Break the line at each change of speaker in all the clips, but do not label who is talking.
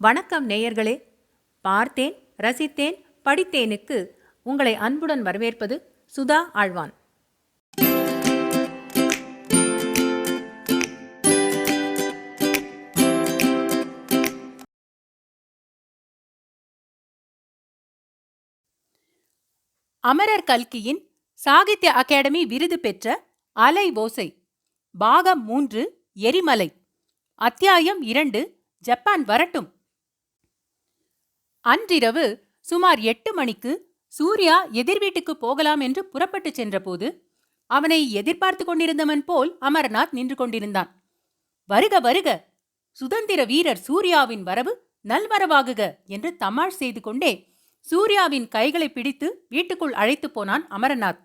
வணக்கம் நேயர்களே. பார்த்தேன், ரசித்தேன், படித்தேனுக்கு உங்களை அன்புடன் வரவேற்பது சுதா ஆழ்வான். அமரர் கல்கியின் சாகித்ய அகாடமி விருது பெற்ற அலை ஓசை பாகம் 3 எரிமலை அத்தியாயம் 2 ஜப்பான் வரட்டும். அன்றிரவு சுமார் 8 மணிக்கு சூர்யா எதிர் வீட்டுக்கு போகலாம் என்று புறப்பட்டுச் சென்றபோது அவனை எதிர்பார்த்து கொண்டிருந்தவன் போல் அமர்நாத் நின்று கொண்டிருந்தான். வருக வருக, சுதந்திர வீரர் சூர்யாவின் வரவு நல்வரவாகுக என்று தமாஷ் செய்து கொண்டே சூர்யாவின் கைகளை பிடித்து வீட்டுக்குள் அழைத்து போனான் அமரநாத்.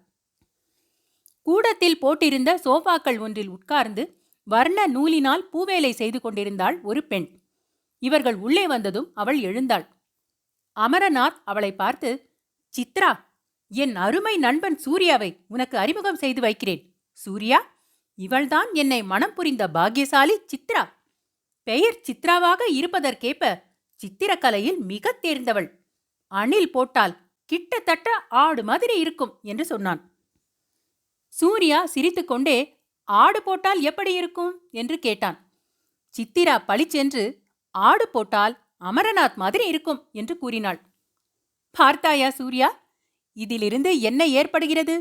கூடத்தில் போட்டிருந்த சோஃபாக்கள் ஒன்றில் உட்கார்ந்து வர்ண நூலினால் பூவேலை செய்து கொண்டிருந்தாள் ஒரு பெண். இவர்கள் உள்ளே வந்ததும் அவள் எழுந்தாள். அமரநாத் அவளை பார்த்து, சித்ரா, என் அருமை நண்பன் சூர்யாவை உனக்கு அறிமுகம் செய்து வைக்கிறேன். சூர்யா, இவள்தான் என்னை மனம் புரிந்த பாக்கியசாலி சித்ரா. பெயர் சித்ராவாக இருப்பதற்கேற்ப சித்திரக்கலையில் மிக தேர்ந்தவள். அணில் போட்டால் கிட்டத்தட்ட ஆடு மாதிரி இருக்கும் என்று சொன்னான். சூர்யா சிரித்துக்கொண்டே, ஆடு போட்டால் எப்படி இருக்கும் என்று கேட்டான். சித்திரா பளிச்சென்று, ஆடு போட்டால் அமரநாத் மாதிரி இருக்கும் என்று கூறினாள். பார்த்தாயா சூர்யா, இதிலிருந்து என்ன ஏற்படுகிறது?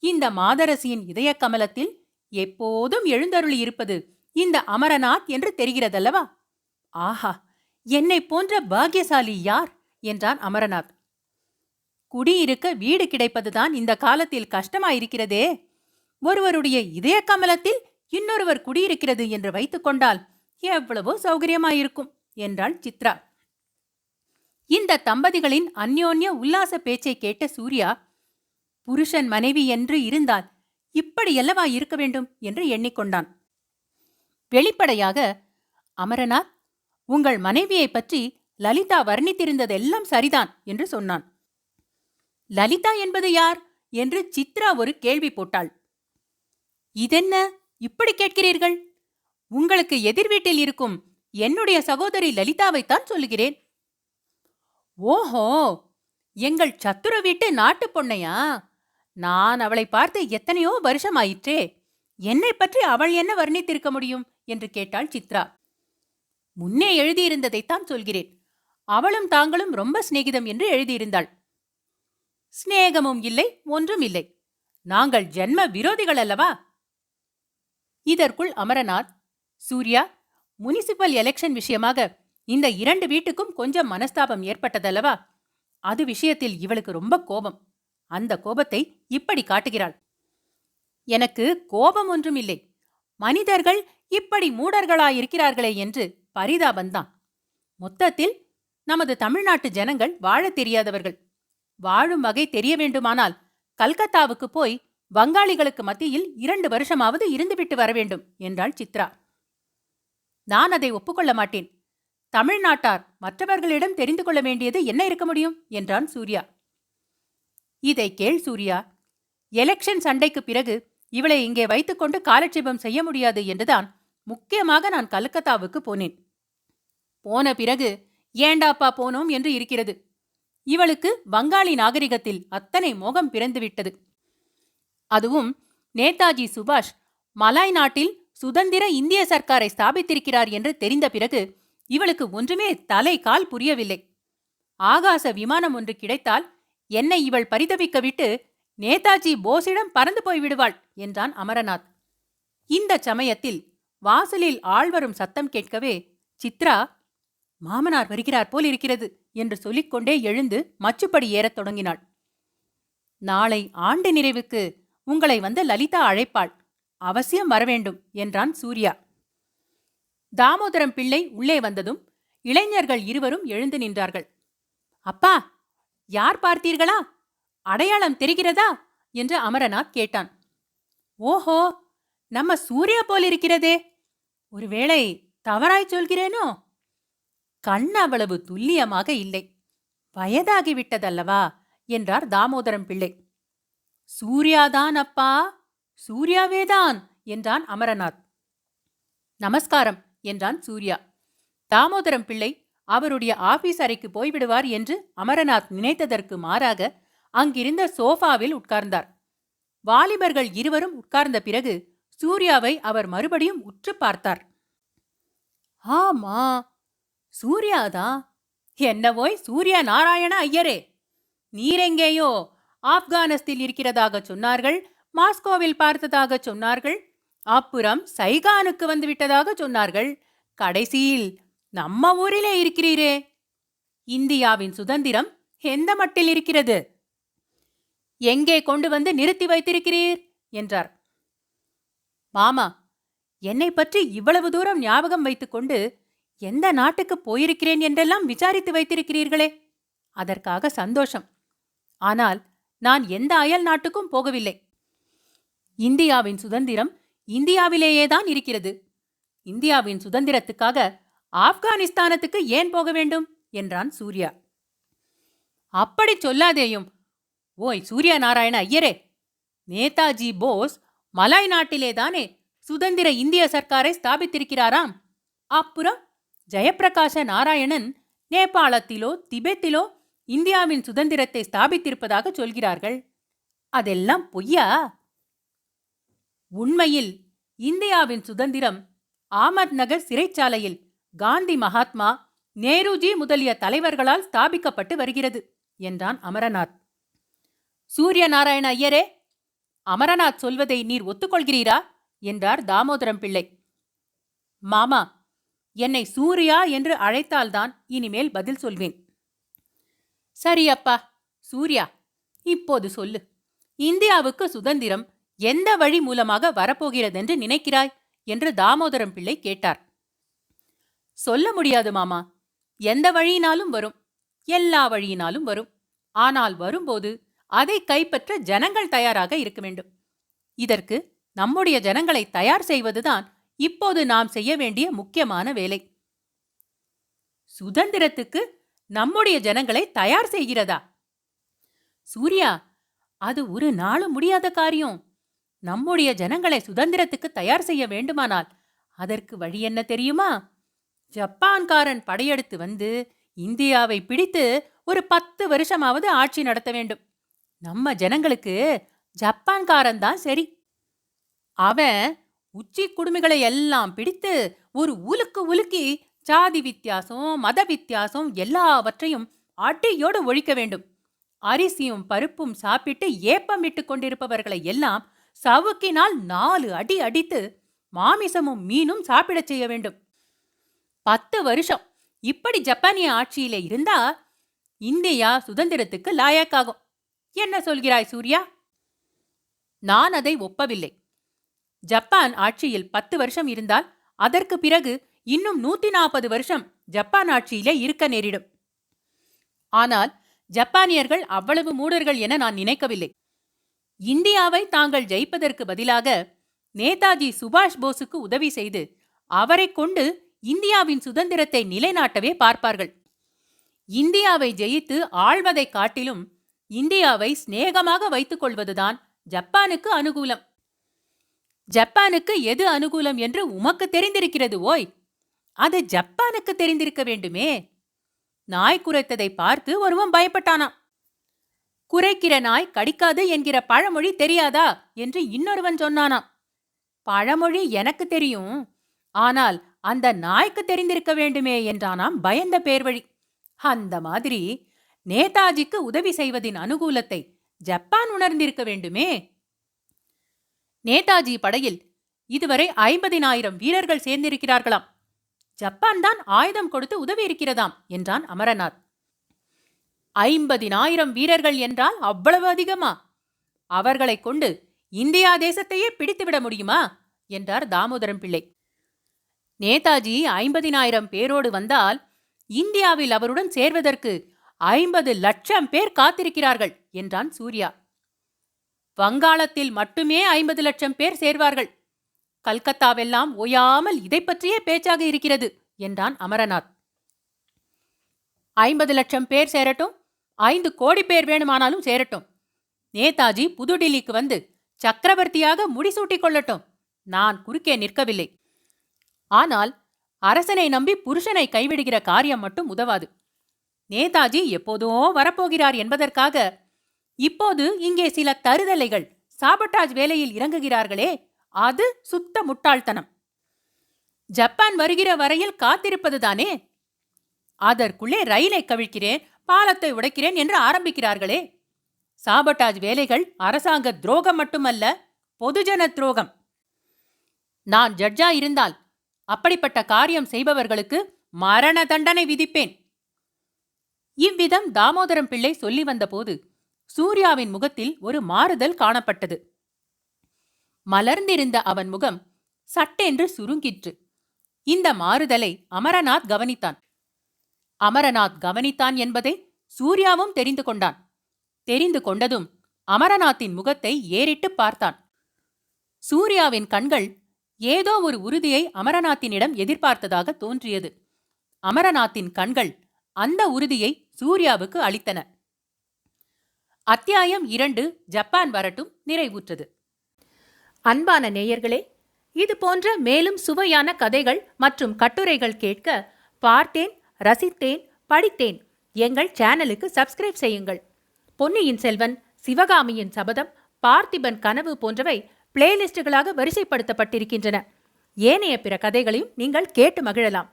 இந்த மாதரசியின் இதய கமலத்தில் எப்போதும் எழுந்தருளி இருப்பது இந்த அமரநாத் என்று தெரிகிறதல்லவா? ஆஹா, என்னை போன்ற பாக்கியசாலி யார் என்றான் அமரநாத். குடியிருக்க வீடு கிடைப்பதுதான் இந்த காலத்தில் கஷ்டமாயிருக்கிறதே. ஒருவருடைய இதய கமலத்தில் இன்னொருவர் குடியிருக்கிறது என்று வைத்துக் கொண்டால் எவ்வளவோ சௌகரியமாயிருக்கும் என்றாள் சித்ரா. இந்த தம்பதிகளின் அந்யோன்ய உல்லாச பேச்சை கேட்ட சூர்யா, புருஷன் மனைவி என்று இருந்தால் இப்படியல்லவா இருக்க வேண்டும் என்று எண்ணிக்கொண்டான். வெளிப்படையாக, அமரநாத், உங்கள் மனைவியை பற்றி லலிதா வர்ணித்திருந்ததெல்லாம் சரிதான் என்று சொன்னான். லலிதா என்பது யார் என்று சித்ரா ஒரு கேள்வி போட்டாள். இதென்ன இப்படி கேட்கிறீர்கள்? உங்களுக்கு எதிர் வீட்டில் இருக்கும் என்னுடைய சகோதரி லலிதாவைத்தான் சொல்லுகிறேன். ஓஹோ, எங்கள் சத்துரு வீட்டு நாட்டு பொண்ணையா? நான் அவளை பார்த்து எத்தனையோ வருஷமாயிற்றே. என்னை பற்றி அவள் என்ன வர்ணித்திருக்க முடியும் என்று கேட்டாள் சித்ரா. முன்னே எழுதியிருந்ததைத்தான் சொல்கிறேன். அவளும் தாங்களும் ரொம்ப சிநேகிதம் என்று எழுதியிருந்தாள். சிநேகமும் இல்லை, ஒன்றும் இல்லை. நாங்கள் ஜென்ம விரோதிகள் அல்லவா? இதற்குள் அமரநாத், சூர்யா, முனிசிபல் எலெக்ஷன் விஷயமாக இந்த 2 வீட்டுக்கும் கொஞ்சம் மனஸ்தாபம் ஏற்பட்டதல்லவா? அது விஷயத்தில் இவளுக்கு ரொம்ப கோபம். அந்த கோபத்தை இப்படி காட்டுகிறாள். எனக்கு கோபம் ஒன்றும் இல்லை. மனிதர்கள் இப்படி மூடர்களாயிருக்கிறார்களே என்று பரிதாபந்தான். மொத்தத்தில் நமது தமிழ்நாட்டு ஜனங்கள் வாழத் தெரியாதவர்கள். வாழும் வகை தெரிய வேண்டுமானால் கல்கத்தாவுக்கு போய் வங்காளிகளுக்கு மத்தியில் 2 வருஷமாவது இருந்துவிட்டு வரவேண்டும் என்றாள் சித்ரா. நான் அதை ஒப்புக்கொள்ள மாட்டேன். தமிழ்நாட்டார் மற்றவர்களிடம் தெரிந்து கொள்ள வேண்டியது என்ன இருக்க முடியும் என்றான் சூர்யா. இதை கேள் சூர்யா, எலெக்ஷன் சண்டைக்கு பிறகு இவளை இங்கே வைத்துக்கொண்டு காலட்சேபம் செய்ய முடியாது என்றுதான் முக்கியமாக நான் கல்கத்தாவுக்கு போனேன். போன பிறகு ஏண்டாப்பா போனோம் என்று இருக்கிறது. இவளுக்கு வங்காளி நாகரிகத்தில் அத்தனை மோகம் பிறந்துவிட்டது. அதுவும் நேதாஜி சுபாஷ் மலாய் நாட்டில் சுதந்திர இந்திய சர்க்காரை ஸ்தாபித்திருக்கிறார் என்று தெரிந்த பிறகு இவளுக்கு ஒன்றுமே தலை கால் புரியவில்லை. ஆகாச விமானம் ஒன்று கிடைத்தால் என்னை இவள் பரிதவிக்க விட்டு நேதாஜி போஸிடம் பறந்து போய்விடுவாள் என்றான் அமரநாத். இந்த சமயத்தில் வாசலில் ஆள்வரும் சத்தம் கேட்கவே சித்ரா, மாமனார் வருகிறார் போல் இருக்கிறது என்று சொல்லிக்கொண்டே எழுந்து மச்சுப்படி ஏறத் தொடங்கினாள். நாளை ஆண்டு நிறைவுக்கு உங்களை வந்து லலிதா அழைப்பாள். அவசியம் வரவேண்டும் என்றான் சூர்யா. தாமோதரம் பிள்ளை உள்ளே வந்ததும் இளைஞர்கள் இருவரும் எழுந்து நின்றார்கள். அப்பா, யார் பார்த்தீர்களா? அடையாளம் தெரிகிறதா என்று அமரநாத் கேட்டான். ஓஹோ, நம்ம சூர்யா போலிருக்கிறதே. ஒருவேளை தவறாய் சொல்கிறேனோ? கண் அவ்வளவு துல்லியமாக இல்லை, வயதாகிவிட்டதல்லவா என்றார் தாமோதரம் பிள்ளை. சூர்யாதான் அப்பா, சூர்யாவேதான் என்றான் அமரநாத். நமஸ்காரம் என்றான் சூர்யா. தாமோதரம் பிள்ளை அவருடைய ஆபீஸ் அறைக்கு போய்விடுவார் என்று அமரநாத் நினைத்ததற்கு மாறாக அங்கிருந்த சோஃபாவில் உட்கார்ந்தார். வாலிபர்கள் இருவரும் உட்கார்ந்த பிறகு சூர்யாவை அவர் மறுபடியும் உற்று பார்த்தார். ஆமா, சூர்யாதான். என்னவோய் சூர்யா நாராயண ஐயரே, நீரெங்கேயோ ஆப்கானிஸ்தில் இருக்கிறதாக சொன்னார்கள், மாஸ்கோவில் பார்த்ததாக சொன்னார்கள், அப்புறம் சைகானுக்கு வந்து விட்டதாக சொன்னார்கள், கடைசியில் நம்ம ஊரிலே இருக்கிறீரே. இந்தியாவின் சுதந்திரம் எந்த மட்டில் இருக்கிறது? எங்கே கொண்டு வந்து நிறுத்தி வைத்திருக்கிறீர் என்றார். மாமா, என்னை பற்றி இவ்வளவு தூரம் ஞாபகம் வைத்துக்கொண்டு எந்த நாட்டுக்கு போயிருக்கிறேன் என்றெல்லாம் விசாரித்து வைத்திருக்கிறீர்களே, அதற்காக சந்தோஷம். ஆனால் நான் எந்த அயல் நாட்டுக்கும் போகவில்லை. இந்தியாவின் சுதந்திரம் இந்தியாவிலேயேதான் இருக்கிறது. இந்தியாவின் சுதந்திரத்துக்காக ஆப்கானிஸ்தானத்துக்கு ஏன் போக வேண்டும் என்றான் சூர்யா. அப்படி சொல்லாதேயும். ஓய் சூர்யா நாராயண ஐயரே, நேதாஜி போஸ் மலாய் நாட்டிலேதானே சுதந்திர இந்திய சர்க்காரை ஸ்தாபித்திருக்கிறாராம். அப்புறம் ஜெயப்பிரகாச நாராயணன் நேபாளத்திலோ திபெத்திலோ இந்தியாவின் சுதந்திரத்தை ஸ்தாபித்திருப்பதாக சொல்கிறார்கள். அதெல்லாம் பொய்யா? உண்மையில் இந்தியாவின் சுதந்திரம் ஆமத் நகர் சிறைச்சாலையில் காந்தி, மகாத்மா, நேருஜி முதலிய தலைவர்களால் ஸ்தாபிக்கப்பட்டு வருகிறது என்றான் அமரநாத். சூரிய நாராயண ஐயரே, அமரநாத் சொல்வதை நீர் ஒத்துக்கொள்கிறீரா என்றார் தாமோதரம் பிள்ளை. மாமா, என்னை சூர்யா என்று அழைத்தால்தான் இனிமேல் பதில் சொல்வேன். சரி அப்பா, சூர்யா, இப்போது சொல்லு. இந்தியாவுக்கு சுதந்திரம் எந்த வழி மூலமாக வரப்போகிறதென்று நினைக்கிறாய் என்று தாமோதரம் பிள்ளை கேட்டார். சொல்ல முடியாது மாமா. எந்த வழியினாலும் வரும், எல்லா வழியினாலும் வரும். ஆனால் வரும்போது அதை கைப்பற்ற ஜனங்கள் தயாராக இருக்க வேண்டும். இதற்கு நம்முடைய ஜனங்களை தயார் செய்வதுதான் இப்போது நாம் செய்ய வேண்டிய முக்கியமான வேலை. சுதந்திரத்துக்கு நம்முடைய ஜனங்களை தயார் செய்கிறதா? சூர்யா, அது ஒரு நாளும் முடியாத காரியம். நம்முடைய ஜனங்களை சுதந்திரத்துக்கு தயார் செய்ய வேண்டுமானால் அதற்கு வழி என்ன தெரியுமா? ஜப்பான்காரன் படையெடுத்து வந்து இந்தியாவை பிடித்து ஒரு 10 வருஷமாவது ஆட்சி நடத்த வேண்டும். நம்ம ஜனங்களுக்கு ஜப்பான்காரன் தான் சரி. அவன் உச்சி குடுமிகளை எல்லாம் பிடித்து ஒரு உலுக்கு உலுக்கி ஜாதி வித்தியாசம், மத வித்தியாசம் எல்லாவற்றையும் அடியோடு ஒழிக்க வேண்டும். அரிசியும் பருப்பும் சாப்பிட்டு ஏப்பமிட்டு கொண்டிருப்பவர்களை எல்லாம் சவுக்கினால் 4 அடி அடித்து மாமிசமும் மீனும் சாப்பிடச் செய்ய வேண்டும். 10 வருஷம் இப்படி ஜப்பானிய ஆட்சியிலே இருந்தா இந்தியா சுதந்திரத்துக்கு லாயக்காகும். என்ன சொல்கிறாய் சூர்யா? நான் அதை ஒப்பவில்லை. ஜப்பான் ஆட்சியில் 10 வருஷம் இருந்தால் அதற்கு பிறகு இன்னும் 140 வருஷம் ஜப்பான் ஆட்சியிலே இருக்க நேரிடும். ஆனால் ஜப்பானியர்கள் அவ்வளவு மூடர்கள் என நான் நினைக்கவில்லை. இந்தியாவை தாங்கள் ஜெயிப்பதற்கு பதிலாக நேதாஜி சுபாஷ் போஸுக்கு உதவி செய்து அவரை கொண்டு இந்தியாவின் சுதந்திரத்தை நிலைநாட்டவே பார்ப்பார்கள். இந்தியாவை ஜெயித்து ஆள்வதை காட்டிலும் இந்தியாவை சிநேகமாக வைத்துக் கொள்வதுதான் ஜப்பானுக்கு அனுகூலம். ஜப்பானுக்கு எது அனுகூலம் என்று உமக்கு தெரிந்திருக்கிறது ஓய். அது ஜப்பானுக்கு தெரிந்திருக்க வேண்டுமே. நாய் குரைத்ததை பார்த்து ஒருவன் பயப்பட்டானாம். குரைக்கிற நாய் கடிக்காது என்கிற பழமொழி தெரியாதா என்று இன்னொருவன் சொன்னானாம். பழமொழி எனக்கு தெரியும், ஆனால் அந்த நாய்க்கு தெரிந்திருக்க வேண்டுமே என்றானாம் பயந்த பேர்வழி. அந்த மாதிரி நேதாஜிக்கு உதவி செய்வதின் அனுகூலத்தை ஜப்பான் உணர்ந்திருக்க வேண்டுமே. நேதாஜி படையில் இதுவரை 50,000 வீரர்கள் சேர்ந்திருக்கிறார்களாம். ஜப்பான் தான் ஆயுதம் கொடுத்து உதவி இருக்கிறதாம் என்றான் அமரநாத். 50,000 வீரர்கள் என்றால் அவ்வளவு அதிகமா? அவர்களை கொண்டு இந்தியா தேசத்தையே பிடித்துவிட முடியுமா என்றார் தாமோதரம் பிள்ளை. நேதாஜி 50,000 பேரோடு வந்தால் இந்தியாவில் அவருடன் சேர்வதற்கு 50 லட்சம் பேர் காத்திருக்கிறார்கள் என்றான் சூர்யா. வங்காளத்தில் மட்டுமே 50 லட்சம் பேர் சேர்வார்கள். கல்கத்தாவெல்லாம் ஓயாமல் இதை பற்றியே பேச்சாக இருக்கிறது என்றான் அமரநாத். 50 லட்சம் பேர் சேரட்டும், 5 கோடி பேர் வேணுமானாலும் சேரட்டும். நேதாஜி புதுடில்லிக்கு வந்து சக்கரவர்த்தியாக முடிசூட்டிக் கொள்ளட்டும். நான் குறுக்கே நிற்கவில்லை. ஆனால் அரசனை நம்பி புருஷனை கைவிடுகிற காரியம் மட்டும் உதவாது. நேதாஜி எப்போதோ வரப்போகிறார் என்பதற்காக இப்போது இங்கே சில தருதலைகள் சாபட்டாஜ் வேலையில் இறங்குகிறார்களே, அது சுத்த முட்டாள்தனம். ஜப்பான் வருகிற வரையில் காத்திருப்பதுதானே. அதற்குள்ளே ரயிலை கவிழ்க்கிறேன், பாலத்தை உடைக்கிறேன் என்று ஆரம்பிக்கிறார்களே. சாபட்டாஜ் வேலைகள் அரசாங்க துரோகம் மட்டுமல்ல, பொதுஜன துரோகம். நான் ஜட்ஜா இருந்தால் அப்படிப்பட்ட காரியம் செய்பவர்களுக்கு மரண தண்டனை விதிப்பேன். இவ்விதம் தாமோதரம் பிள்ளை சொல்லி வந்தபோது சூர்யாவின் முகத்தில் ஒரு மாறுதல் காணப்பட்டது. மலர்ந்திருந்த அவன் முகம் சட்டென்று சுருங்கிற்று. இந்த மாறுதலை அமரநாத் கவனித்தான். அமரநாத் கவனித்தான் என்பதை சூர்யாவும் தெரிந்து கொண்டான். தெரிந்து கொண்டதும் அமரநாத்தின் முகத்தை ஏறிட்டு பார்த்தான். சூர்யாவின் கண்கள் ஏதோ ஒரு உறுதியை அமரநாத்தினிடம் எதிர்பார்த்ததாக தோன்றியது. அமரநாத்தின் கண்கள் அந்த உறுதியை சூர்யாவுக்கு அளித்தன. அத்தியாயம் 2 ஜப்பான் வரட்டும் நிறைவுற்றது. அன்பான நேயர்களே, இது போன்ற மேலும் சுவையான கதைகள் மற்றும் கட்டுரைகள் கேட்க பார்த்தேன், ரசித்தேன், படித்தேன் எங்கள் சேனலுக்கு சப்ஸ்கிரைப் செய்யுங்கள். பொன்னியின் செல்வன், சிவகாமியின் சபதம், பார்த்திபன் கனவு போன்றவை பிளேலிஸ்டுகளாக வரிசைப்படுத்தப்பட்டிருக்கின்றன. ஏனைய பிற கதைகளையும் நீங்கள் கேட்டு மகிழலாம்.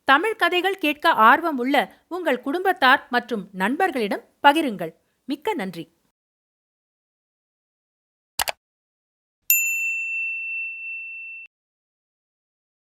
தமிழ் கதைகள் கேட்க ஆர்வம் உள்ள உங்கள் குடும்பத்தார் மற்றும் நண்பர்களிடம் பகிருங்கள். மிக்க நன்றி.